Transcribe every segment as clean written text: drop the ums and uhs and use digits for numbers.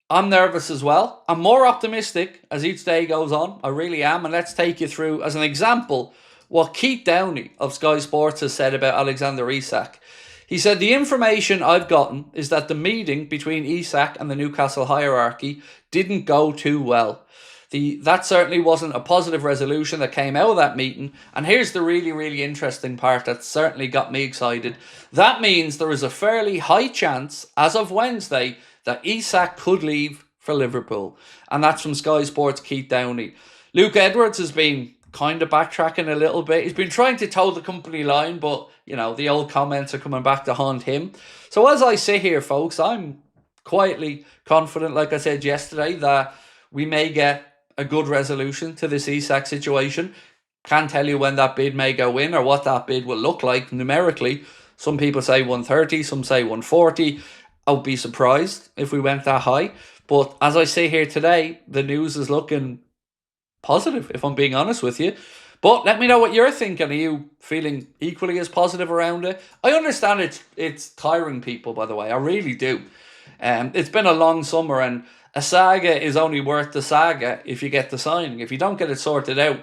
I'm nervous as well. I'm more optimistic as each day goes on. I really am. And let's take you through, as an example, what Keith Downey of Sky Sports has said about Alexander Isak. He said, the information I've gotten is that the meeting between Isak and the Newcastle hierarchy didn't go too well. That certainly wasn't a positive resolution that came out of that meeting. And here's the really, really interesting part that certainly got me excited. That means there is a fairly high chance, as of Wednesday, that Isak could leave for Liverpool. And that's from Sky Sports' Keith Downey. Luke Edwards has been kind of backtracking a little bit. He's been trying to toe the company line, but, you know, the old comments are coming back to haunt him. So as I sit here, folks, I'm quietly confident, like I said yesterday, that we may get a good resolution to this Isak situation. Can't tell you when that bid may go in or what that bid will look like numerically. Some people say 130, some say 140. I would be surprised if we went that high. But as I say here today, the news is looking positive, if I'm being honest with you. But let me know what you're thinking. Are you feeling equally as positive around it? I understand it's tiring people, by the way. I really do. It's been a long summer, and a saga is only worth the saga if you get the signing. If you don't get it sorted out,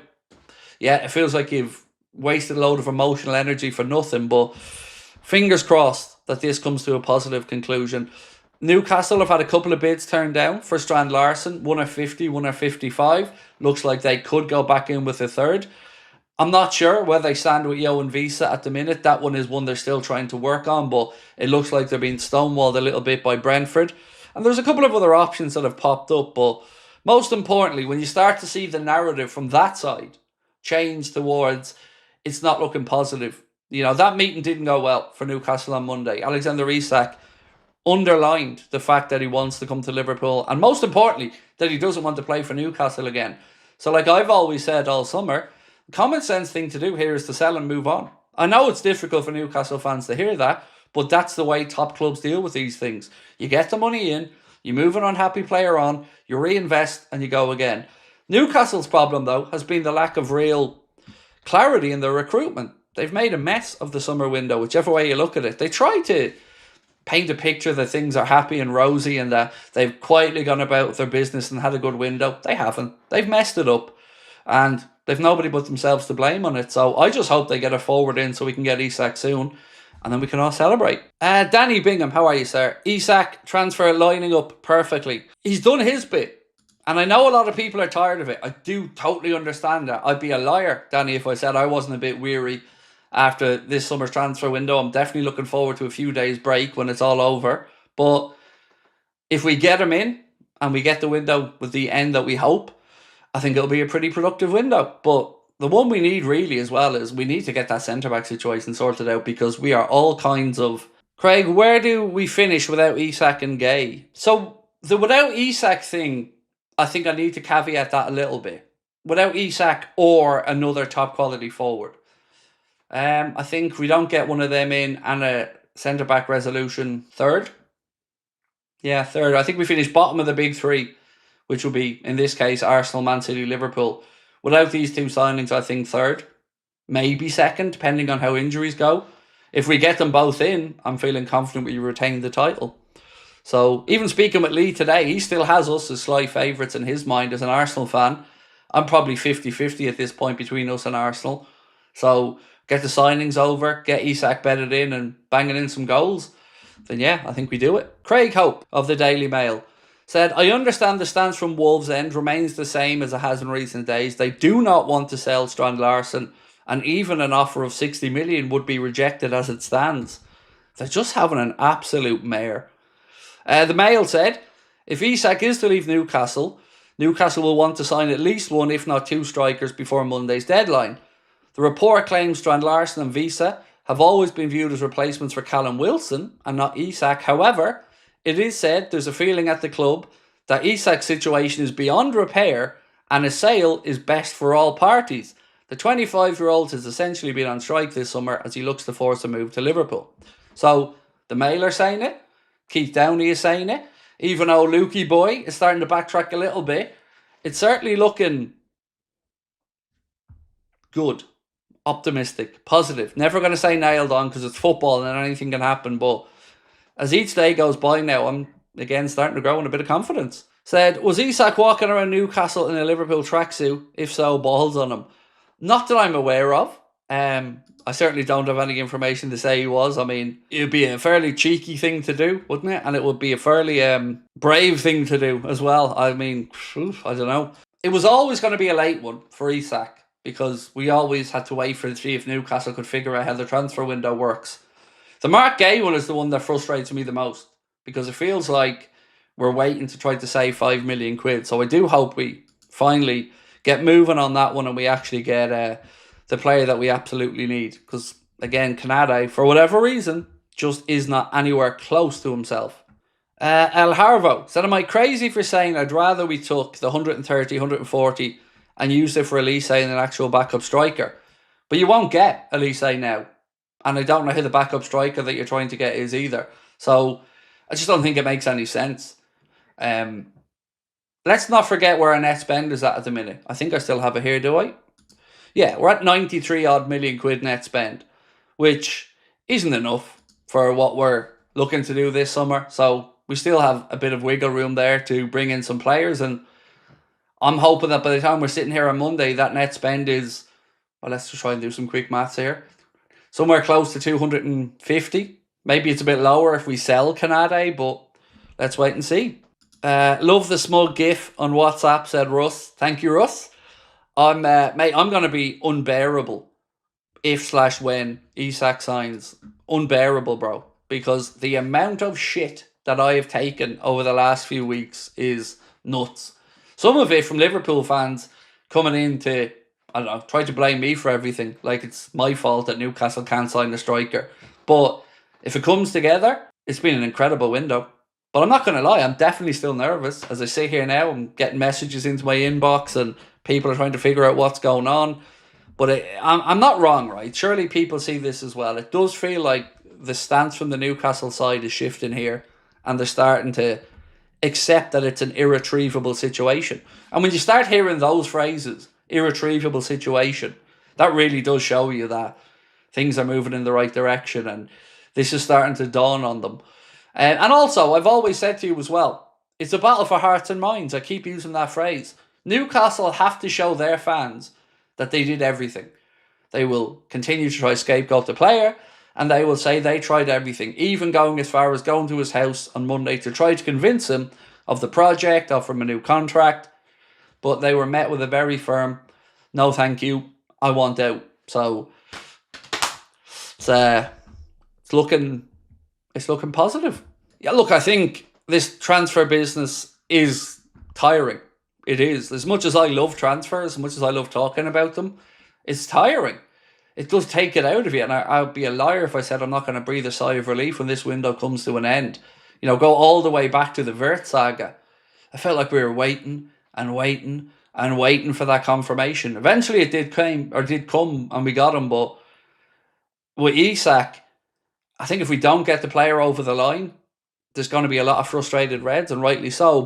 yeah, it feels like you've wasted a load of emotional energy for nothing. But fingers crossed that this comes to a positive conclusion. Newcastle have had a couple of bids turned down for Strand Larson, one at 50, one at 55. Looks like they could go back in with a third. I'm not sure where they stand with Johan Visa at the minute. That one is one they're still trying to work on, but it looks like they're being stonewalled a little bit by Brentford. And there's a couple of other options that have popped up, but most importantly, when you start to see the narrative from that side change towards it's not looking positive. You know, that meeting didn't go well for Newcastle on Monday. Alexander Isak underlined the fact that he wants to come to Liverpool, and most importantly, that he doesn't want to play for Newcastle again. So like I've always said all summer, the common sense thing to do here is to sell and move on. I know it's difficult for Newcastle fans to hear that, but that's the way top clubs deal with these things. You get the money in, you move an unhappy player on, you reinvest, and you go again. Newcastle's problem, though, has been the lack of real clarity in their recruitment. They've made a mess of the summer window, whichever way you look at it. They try to paint a picture that things are happy and rosy and that they've quietly gone about their business and had a good window. They haven't. They've messed it up, and they've nobody but themselves to blame on it. So I just hope they get a forward in so we can get Isak soon, and then we can all celebrate. Danny Bingham, how are you, sir? Isak transfer lining up perfectly. He's done his bit, and I know a lot of people are tired of it. I do totally understand that. I'd be a liar, Danny, if I said I wasn't a bit weary after this summer's transfer window. I'm definitely looking forward to a few days break when it's all over. But if we get him in and we get the window with the end that we hope, I think it'll be a pretty productive window. But the one we need really as well is we need to get that centre-back situation sorted out, because we are all kinds of... Craig, where do we finish without Isak and Gay? So the without Isak thing, I think I need to caveat that a little bit. Without Isak or another top quality forward. I think we don't get one of them in and a centre-back resolution third. Yeah, third. I think we finish bottom of the big three, which will be, in this case, Arsenal, Man City, Liverpool. Without these two signings, I think third. Maybe second, depending on how injuries go. If we get them both in, I'm feeling confident we retain the title. So, even speaking with Lee today, he still has us as slight favourites in his mind as an Arsenal fan. I'm probably 50-50 at this point between us and Arsenal. So, get the signings over, get Isak bedded in and banging in some goals, then yeah, I think we do it. Craig Hope of the Daily Mail said, I understand the stance from Wolves' end remains the same as it has in recent days. They do not want to sell Strand Larson, and even an offer of 60 million would be rejected as it stands. They're just having an absolute mare. The Mail said, if Isak is to leave Newcastle, Newcastle will want to sign at least one, if not two strikers before Monday's deadline. The report claims Strand Larson and Visa have always been viewed as replacements for Callum Wilson and not Isak. However, it is said there's a feeling at the club that Isak's situation is beyond repair and a sale is best for all parties. The 25-year-old has essentially been on strike this summer as he looks to force a move to Liverpool. So, the Mail are saying it, Keith Downey is saying it, even though Lukey boy is starting to backtrack a little bit. It's certainly looking good. Optimistic, positive. Never going to say nailed on because it's football and anything can happen. But as each day goes by now, I'm again starting to grow in a bit of confidence. Said, was Isak walking around Newcastle in a Liverpool tracksuit? If so, balls on him. Not that I'm aware of. I certainly don't have any information to say he was. I mean, it would be a fairly cheeky thing to do, wouldn't it? And it would be a fairly brave thing to do as well. I mean, I don't know. It was always going to be a late one for Isak because we always had to wait for to see if Newcastle could figure out how the transfer window works. The Mark Gay one is the one that frustrates me the most because it feels like we're waiting to try to save £5 million. So I do hope we finally get moving on that one and we actually get the player that we absolutely need. Because, again, Canade, for whatever reason, just is not anywhere close to himself. El Harvo said, am I crazy for saying I'd rather we took the 130, 140 and used it for Elise and an actual backup striker? But you won't get Elise now. And I don't know who the backup striker that you're trying to get is either. So I just don't think it makes any sense. Let's not forget where our net spend is at the minute. I think I still have it here, do I? Yeah, we're at 93 odd million quid net spend, which isn't enough for what we're looking to do this summer. So we still have a bit of wiggle room there to bring in some players. And I'm hoping that by the time we're sitting here on Monday, that net spend is, well, let's just try and do some quick maths here. Somewhere close to 250. Maybe it's a bit lower if we sell Canade, but let's wait and see. Love the smug gif on WhatsApp, said Russ. Thank you, Russ. I'm going to be unbearable if/when Isak signs. Unbearable, bro. Because the amount of shit that I have taken over the last few weeks is nuts. Some of it from Liverpool fans coming in to, I don't know, try to blame me for everything. Like it's my fault that Newcastle can't sign a striker. But if it comes together, it's been an incredible window. But I'm not going to lie, I'm definitely still nervous. As I sit here now, I'm getting messages into my inbox and people are trying to figure out what's going on. But I'm not wrong, right? Surely people see this as well. It does feel like the stance from the Newcastle side is shifting here. And they're starting to accept that it's an irretrievable situation. And when you start hearing those phrases, irretrievable situation, that really does show you that things are moving in the right direction. And this is starting to dawn on them. And also, I've always said to you as well, it's a battle for hearts and minds. I keep using that phrase. Newcastle have to show their fans that they did everything. They will continue to try to scapegoat the player, and they will say they tried everything, even going as far as going to his house on Monday to try to convince him of the project, offer him a new contract. But they were met with a very firm, no thank you, I want out. So it's looking positive. Yeah, look, I think this transfer business is tiring. It is. As much as I love transfers, as much as I love talking about them, it's tiring. It does take it out of you. And I'd be a liar if I said I'm not going to breathe a sigh of relief when this window comes to an end. You know, go all the way back to the Wirtz saga. I felt like we were waiting and waiting and waiting for that confirmation. Eventually it did come and we got him. But with Isak, I think if we don't get the player over the line, there's going to be a lot of frustrated Reds, and rightly so.